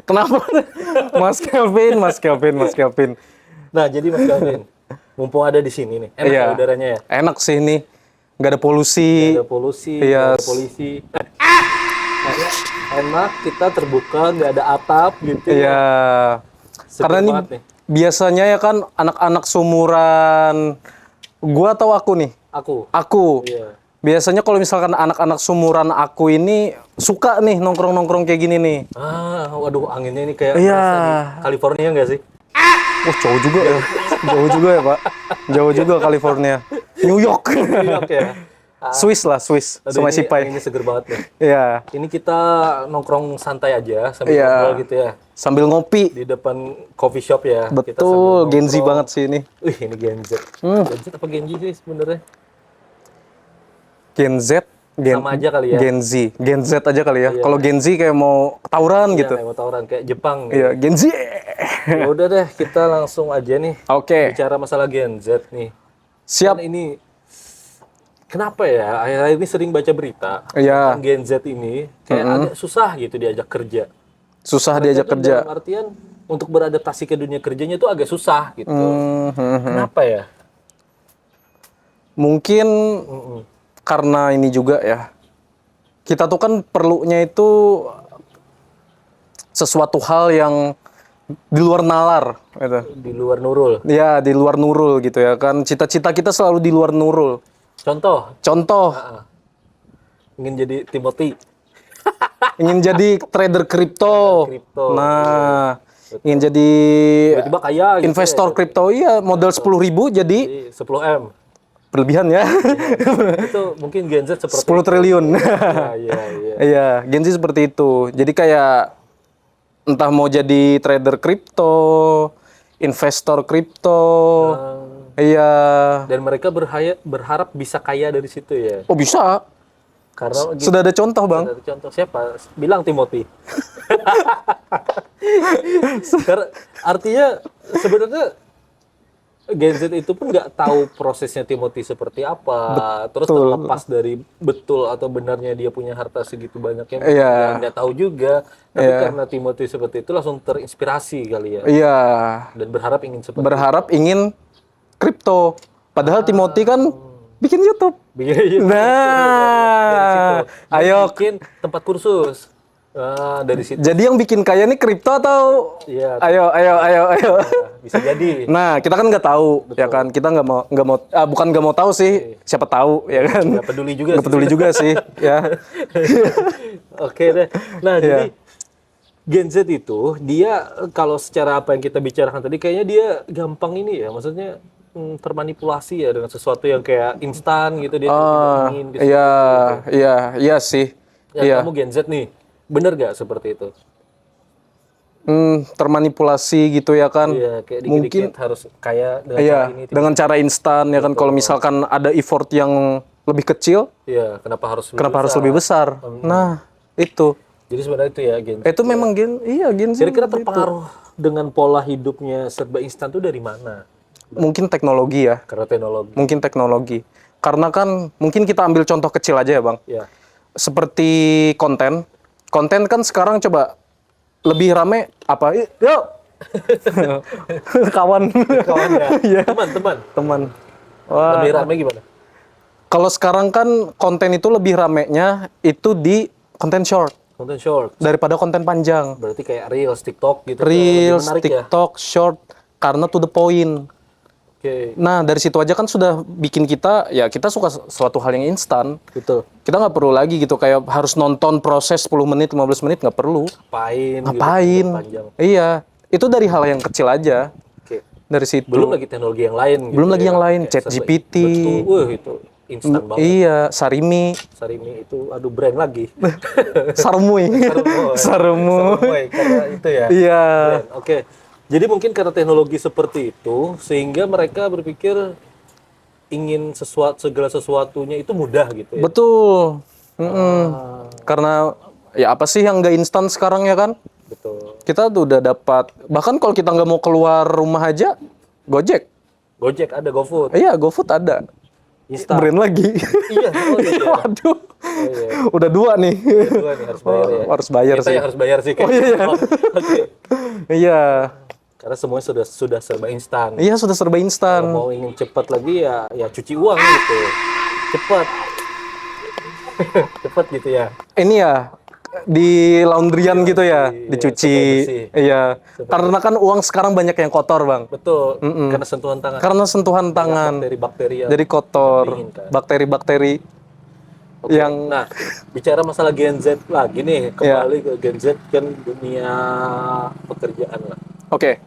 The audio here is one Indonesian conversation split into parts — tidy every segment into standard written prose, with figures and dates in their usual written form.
Kenapa? Mas Kelvin. Nah, jadi Mas Calvin, mumpung ada di sini nih, enak Iya. ya udaranya ya? Enak sih ini. Nggak ada polusi. Nggak ada polusi, Iya. nggak ada polisi. Enak, kita terbuka, nggak ada atap gitu. Iya. Seger Karena ini banget nih. biasanya ya kan anak-anak sumuran gua atau aku nih. Aku. Iya. Biasanya kalau misalkan anak-anak sumuran aku ini suka nih nongkrong-nongkrong kayak gini nih. Waduh, anginnya ini kayak Iya. berasa di California nggak sih? Wah, jauh juga ya. Jauh juga ya, Pak. Jauh juga California. New York. New York ya. Swiss lah, Swiss. Aduh, Sungai ini Sipai. anginnya seger banget nih. Iya. Ini kita nongkrong santai aja sambil Iya. ngobrol gitu ya. Sambil ngopi. Di depan coffee shop ya. Kita Betul, sambil Gen Z nongkrong. banget sih ini. Wih, ini Gen Z. Gen Z apa Gen Z sih sebenarnya? Gen Z, Sama aja kali ya. Gen Z aja kali ya. Iya. Kalau Gen Z kayak mau tawuran Iya, gitu. kayak mau tawuran kayak Jepang. Iya, Gen Z. Ya udah deh, kita langsung aja nih Oke, bicara masalah Gen Z nih. siap. Kan ini kenapa ya? Akhir-akhir ini sering baca berita. Iya, Kan Gen Z ini kayak agak susah gitu diajak kerja. susah diajak Mereka tuh kerja. dalam artian untuk beradaptasi ke dunia kerjanya tuh agak susah gitu. Kenapa ya? Mungkin karena ini juga ya. Kita tuh kan perlunya itu sesuatu hal yang di luar nalar gitu. Di luar nurul. Ya, di luar nurul gitu ya kan. Cita-cita kita selalu di luar nurul. Contoh, Contoh, ingin jadi Timothy. ingin jadi trader kripto. Kripto. Nah, ingin jadi Tiba-tiba kaya gitu. investor kripto, iya, modal 10.000 jadi Jadi 10M. berlebihan ya. Itu mungkin Gen Z seperti 10 triliun. Iya. Iya, Gen Z seperti itu. Jadi kayak entah mau jadi trader kripto, investor kripto. Iya. Dan mereka berharap bisa kaya dari situ ya. Oh, bisa. Karena Sudah ada contoh, Bang. dari contoh siapa? Bilang Timothy. Karena artinya sebenarnya Gen Z itu pun nggak tahu prosesnya Timothy seperti apa. Terus terlepas dari betul atau benarnya dia punya harta segitu banyaknya, Iya. nggak tahu juga. Tapi karena Timothy seperti itu langsung terinspirasi kali ya. Iya. Dan berharap ingin seperti Berharap ingin kripto. Padahal Timothy kan bikin YouTube. Bikin Nah, ayo. bikin tempat kursus. Dari situ. Jadi yang bikin kaya nih kripto atau? Iya. Ayo. Bisa jadi. Nah, kita kan nggak tahu, ya kan? Kita bukan nggak mau tahu sih. Siapa tahu, ya kan? Nggak peduli juga. Nggak peduli juga sih, ya. Oke deh. Nah, jadi Gen Z itu dia kalau secara apa yang kita bicarakan tadi kayaknya dia gampang ini ya, maksudnya termanipulasi ya dengan sesuatu yang kayak instan gitu dia tiba-tiba ingin di situ. Iya sih. Ya, kamu Gen Z nih, bener gak seperti itu? Termanipulasi gitu ya kan? Iya, kayak Mungkin dikit-dikit harus kaya dengan iya, cara ini. dengan cara instan ya kan. Kalau misalkan ada effort yang lebih kecil, Iya, kenapa harus lebih besar? Nah, itu. Jadi sebenarnya itu ya Gen Z. Itu memang Gen Z. Kira-kira terpengaruh dengan pola hidupnya serba instan itu dari mana? Mungkin teknologi ya. Karena teknologi. Mungkin teknologi. Karena kan mungkin kita ambil contoh kecil aja ya, Bang. Ya. Seperti konten. Konten kan sekarang coba lebih rame apa? Yuk. Kawan. Kawan ya. Iya. Teman. Wah. Lebih ramai gimana? Kalau sekarang kan konten itu lebih ramenya itu di konten short Konten short. daripada konten panjang. Berarti kayak Reels, TikTok gitu. Lebih Reels, menarik ya? TikTok, short karena to the point. Oke. Nah, dari situ aja kan sudah bikin kita suka suatu hal yang instan. Betul. Kita nggak perlu lagi gitu kayak harus nonton proses 10 menit, 15 menit, nggak perlu. Ngapain? Ngapain? Gitu, panjang. Iya, itu dari hal yang kecil aja. Oke. Dari situ. Belum lagi teknologi yang lain. Belum lagi yang lain, Kayak ChatGPT. Betul. Wah, itu instan banget. Iya, Sarimi, Sarimi itu, aduh brand lagi. Sarmui. Sarmoy, karena itu ya. Iya. Brand. Oke. Jadi mungkin karena teknologi seperti itu, sehingga mereka berpikir ingin segala sesuatunya itu mudah gitu ya. Betul. Karena ya apa sih yang nggak instan sekarang ya kan? Betul. Kita tuh udah dapat, bahkan kalau kita nggak mau keluar rumah aja, Gojek. Gojek ada, GoFood. Iya, GoFood ada. Instan. Brand lagi. Iya, oh iya. Waduh. Oh, iya. Udah 2 nih. Dua nih harus bayar ya. Harus bayar Kita sih. yang harus bayar sih. Oh iya, iya. Oke. Iya. Karena semuanya sudah serba instan. Iya, sudah serba Kalau instan. mau ingin cepat lagi ya cuci uang gitu. Cepat. Cepat gitu ya. Ini ya di laundryan gitu ya, iya, dicuci. supaya bersih. Iya. Karena kan uang sekarang banyak yang kotor, Bang. Betul. Karena sentuhan tangan. Karena sentuhan tangan. Bakteri-bakteri yang Jadi kotor. diinginkan. Bakteri-bakteri Oke. yang Nah, bicara masalah Gen Z lagi nih, Iya. kembali ke Gen Z kan dunia pekerjaan lah. Oke.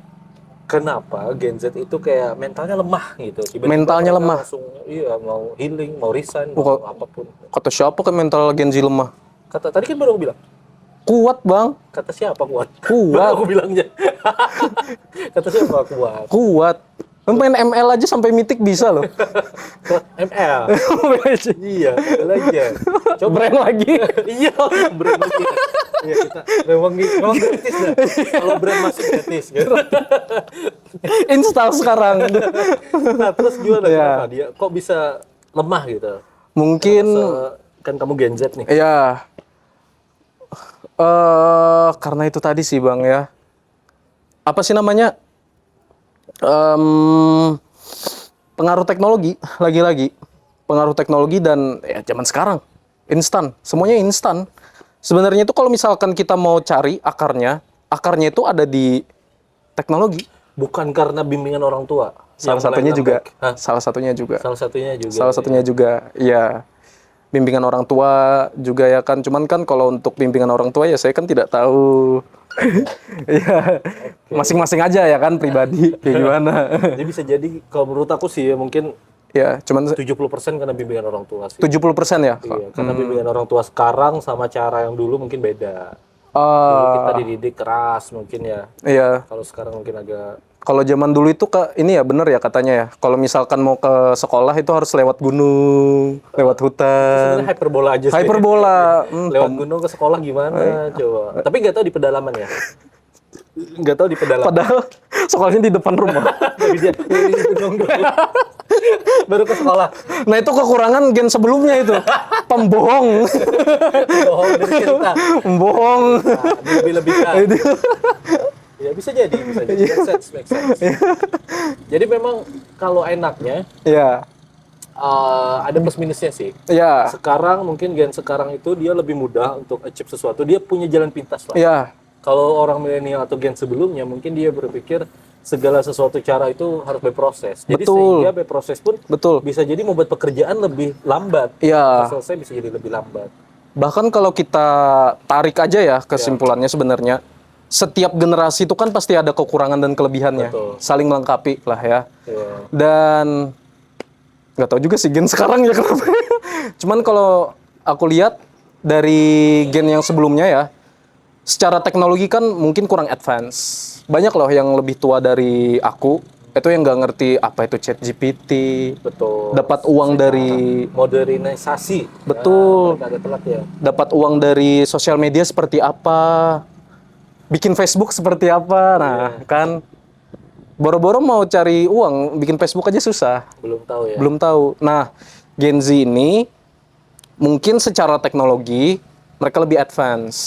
Kenapa Gen Z itu kayak mentalnya lemah gitu? Tiba-tiba Mentalnya mereka lemah. langsung mau healing, mau resign, Bukan- mau apapun. Kata siapa kan mental Gen Z lemah? Kata tadi kan baru aku bilang. Kuat, Bang. Kata siapa kuat? Kuat. Baru aku bilangnya. Kata siapa kuat? Kuat. Main ML aja sampai mitik bisa loh. ML. Iya, ML aja. Coba. Brand lagi. Iya, brand lagi. Iya, kita memang gratis dah. Kalau brand masih gratis gitu. Install sekarang. Nah, terus gimana Iya. kenapa dia kok bisa lemah gitu? Mungkin Kan kamu Gen Z nih. ya karena itu tadi sih, Bang ya. Apa sih namanya? Pengaruh teknologi lagi-lagi. Pengaruh teknologi dan ya zaman sekarang instan, semuanya instan. Sebenarnya itu kalau misalkan kita mau cari akarnya itu ada di teknologi. Bukan karena bimbingan orang tua. Salah yang satunya mulai juga. lembek. Hah? Salah satunya juga. Salah satunya juga. Salah satunya juga, ya bimbingan orang tua juga ya kan. Cuman kan kalau untuk bimbingan orang tua ya saya kan tidak tahu. Ya, masing-masing aja ya kan pribadi kayak gimana. Jadi bisa jadi kalau menurut aku sih ya mungkin Ya, cuman 70% karena bimbingan orang tua sih. 70% ya. Iya, karena bimbingan orang tua sekarang sama cara yang dulu mungkin beda. Dulu kita dididik keras mungkin ya. Iya. Kalau sekarang mungkin agak Kalau zaman dulu itu ini ya bener ya katanya ya. Kalau misalkan mau ke sekolah itu harus lewat gunung, lewat hutan. sebenarnya hyperbola aja sih. Hyperbola. Lewat gunung ke sekolah gimana coba. Tapi nggak tahu di pedalaman ya. Nggak tahu di pedalaman. Padahal sekolahnya di depan rumah. Tapi dia di gunung dulu. Baru ke sekolah. Nah itu kekurangan gen sebelumnya itu. Pembohong. Bohong dari cerita. Pembohong. Nah, lebih-lebihkan. Ya bisa jadi. Make sense, make sense. Jadi memang kalau enaknya Ya. ada plus minusnya sih. Ya. Sekarang mungkin gen sekarang itu dia lebih mudah untuk achieve sesuatu. Dia punya jalan pintas lah. Ya. Kalau orang milenial atau gen sebelumnya mungkin dia berpikir segala sesuatu cara itu harus berproses. Jadi Betul. sehingga berproses pun Betul. bisa jadi membuat pekerjaan lebih lambat. Ya. Selesai bisa jadi lebih lambat. Bahkan kalau kita tarik aja ya kesimpulannya sebenarnya setiap generasi itu kan pasti ada kekurangan dan kelebihannya. Betul. Saling melengkapi lah ya. Iya. Dan nggak tahu juga sih gen sekarang ya kenapa. Cuman kalau aku lihat dari gen yang sebelumnya ya, secara teknologi kan mungkin kurang advance. Banyak loh yang lebih tua dari aku, itu yang nggak ngerti apa itu ChatGPT, Betul. dapat uang dari Modernisasi. Betul. Ya, mereka agak telat ya. dapat uang dari sosial media seperti apa, bikin Facebook seperti apa. Nah, kan boro-boro mau cari uang, bikin Facebook aja susah. Belum tahu ya. Belum tahu. Nah, Gen Z ini mungkin secara teknologi mereka lebih advance.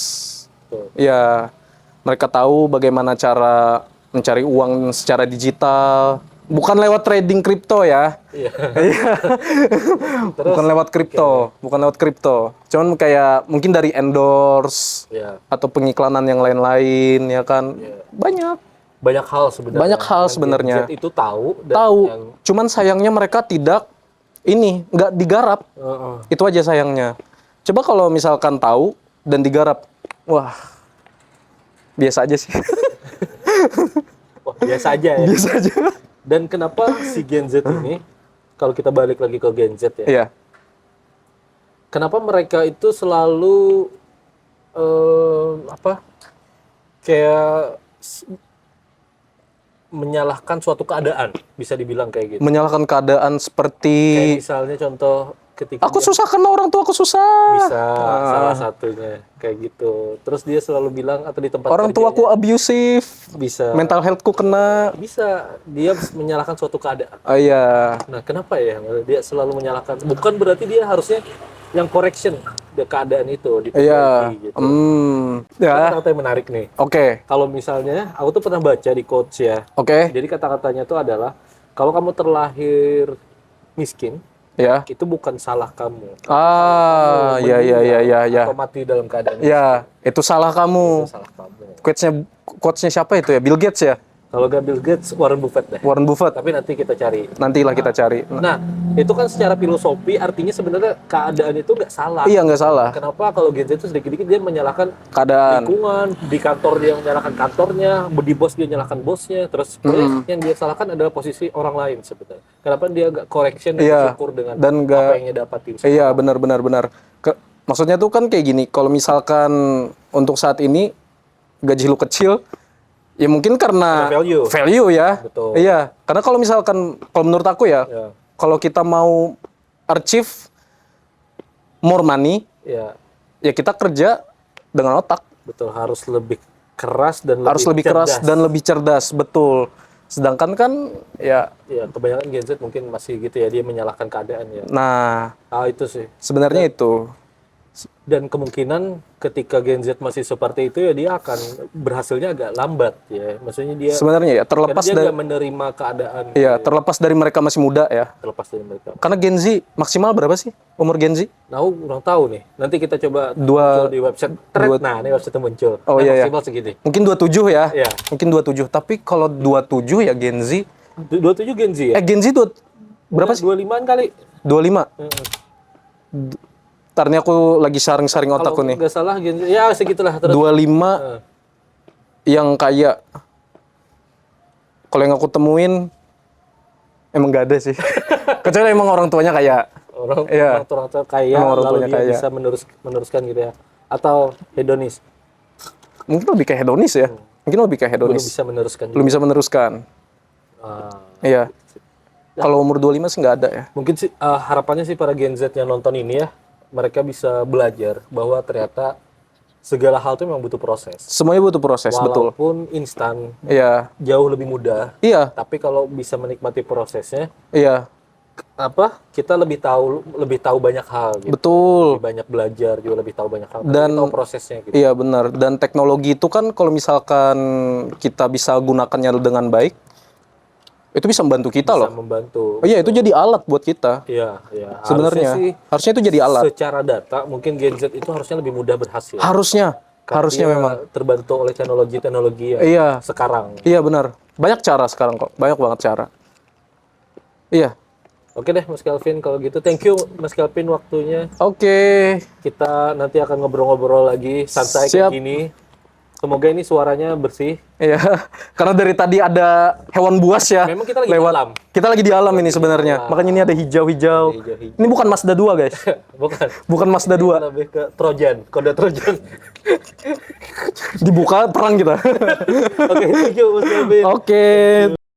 Betul. Ya, mereka tahu bagaimana cara mencari uang secara digital. Bukan lewat trading kripto ya. Iya. Iya. Bukan lewat kripto, bukan lewat kripto. Cuman kayak mungkin dari endorse Ya. atau pengiklanan yang lain-lain ya kan. Banyak. Banyak hal sebenarnya. Banyak hal yang sebenarnya. Gen Z itu tahu dan Tahu. yang Cuman sayangnya mereka nggak digarap. Itu aja sayangnya. Coba kalau misalkan tahu dan digarap, wah, biasa aja sih. wah, biasa aja ya. Biasa aja. Dan kenapa si Gen Z ini, kalau kita balik lagi ke Gen Z ya, Iya. kenapa mereka itu selalu kayak menyalahkan suatu keadaan, bisa dibilang kayak gitu. Menyalahkan keadaan Kayak seperti misalnya contoh ketika Aku dia susah karena orang tua aku susah. bisa salah satunya kayak gitu. Terus dia selalu bilang atau di tempat Orang tua aku kerjanya abusive. bisa Mental healthku kena. dia menyalahkan suatu keadaan. Oh iya. Nah, kenapa ya dia selalu menyalahkan? Bukan berarti dia harusnya yang correction keadaan itu Iya. diperbaiki gitu. Ya. Kata-kata yang menarik nih. Oke. Kalau misalnya aku tuh pernah baca di quotes ya. Oke. Jadi kata-katanya itu adalah kalau kamu terlahir miskin, Ya. itu bukan salah kamu. Ah, Kamu ya meninggal ya. atau mati dalam keadaan Ya, itu salah itu kamu. salah kamu. Quotes-nya siapa itu ya? Bill Gates ya? Kalau gak Bill Gates, Warren Buffett deh. Warren Buffett. Tapi nanti kita cari. Nantilah kita cari. Nah, itu kan secara filosofi artinya sebenarnya keadaan itu nggak salah. Iya, nggak salah. Kenapa kalau Gen Z itu sedikit-sedikit dia menyalahkan Keadaan. lingkungan, di kantor dia menyalahkan kantornya, di bos dia menyalahkan bosnya, terus yang dia salahkan adalah posisi orang lain sebenarnya. Kenapa dia nggak correction dan Iya, bersyukur dengan dan nggak- apa yang dia dapatin? Iya, benar. Maksudnya tuh kan kayak gini, kalau misalkan untuk saat ini gaji lu kecil, ya mungkin karena Ada value. ya. Betul. Iya, karena kalau misalkan, kalau menurut aku ya, Ya, kalau kita mau achieve more money, ya, ya kita kerja dengan otak. betul. Harus lebih keras dan Harus lebih keras cerdas. dan lebih cerdas, betul. Sedangkan kan, ya, Ya, kebanyakan Gen Z mungkin masih gitu ya, dia menyalahkan keadaan ya. nah, Itu sih. sebenarnya itu. Dan kemungkinan ketika Gen Z masih seperti itu ya dia akan berhasilnya agak lambat ya. Maksudnya dia Sebenarnya ya, karena terlepas dia dari, nggak menerima keadaan ya, terlepas dari mereka masih muda ya. terlepas dari mereka. Karena Gen Z maksimal berapa sih umur Gen Z? Nah, aku kurang tahu nih. Nanti kita coba Dua- muncul di website thread. Nah, ini website yang muncul. Oh, Nah, iya, iya. maksimal segini. Mungkin 27 ya. Iya. Mungkin 27. Tapi kalau 27 ya Gen Z. 27 Gen Z ya? Gen Z berapa sih? 25-an kali. 25. Heeh. Ntar nih aku lagi saring-saring otakku Kalau nih. nggak salah Gen Z ya segitulah terus. 25 Heeh. yang kaya. Kalau yang aku temuin emang gak ada sih. Kecuali emang orang tuanya kaya. Orang Iya. orang tua kaya Emang orang lalu tuanya dia kaya. bisa meneruskan gitu ya. Atau hedonis. Mungkin lebih kayak hedonis ya. Mungkin lebih kayak Belum hedonis. bisa meneruskan juga. Belum bisa meneruskan. Ah. Iya. Kalau umur 25 sih nggak ada ya. Mungkin sih harapannya sih para Gen Z yang nonton ini ya, mereka bisa belajar bahwa ternyata segala hal itu memang butuh proses. Semuanya butuh proses, betul. Walaupun instan, Iya. jauh lebih mudah. Iya. Tapi kalau bisa menikmati prosesnya, Iya. kita lebih tahu banyak hal gitu. Betul. Lebih banyak belajar juga lebih tahu banyak hal. Dan- Lebih tahu prosesnya gitu. Iya benar. Dan teknologi itu kan kalau misalkan kita bisa gunakannya dengan baik, itu bisa membantu kita Bisa loh. membantu. Oh iya, itu jadi alat buat kita. Iya, iya. Sebenarnya harusnya itu jadi alat. Secara data mungkin Gen Z itu harusnya lebih mudah berhasil. Harusnya, Karena harusnya dia memang. terbantu oleh teknologi yang Iya, sekarang. iya benar. Banyak cara sekarang kok, banyak banget cara. Iya. Oke deh Mas Kelvin kalau gitu. Thank you Mas Kelvin waktunya. Oke. Kita nanti akan ngobrol-ngobrol lagi santai Siap. kayak gini. Semoga ini suaranya bersih. Iya. Karena dari tadi ada hewan buas ya. Memang kita lagi di alam. Kita lagi di alam ini sebenarnya. Makanya ini ada hijau-hijau. Hijau-hijau. Ini bukan Mazda 2, guys. Bukan. Bukan Mazda 2. Lebih ke Trojan, kode Trojan. Dibuka perang kita. Oke, thank you Mas Kelvin. Oke.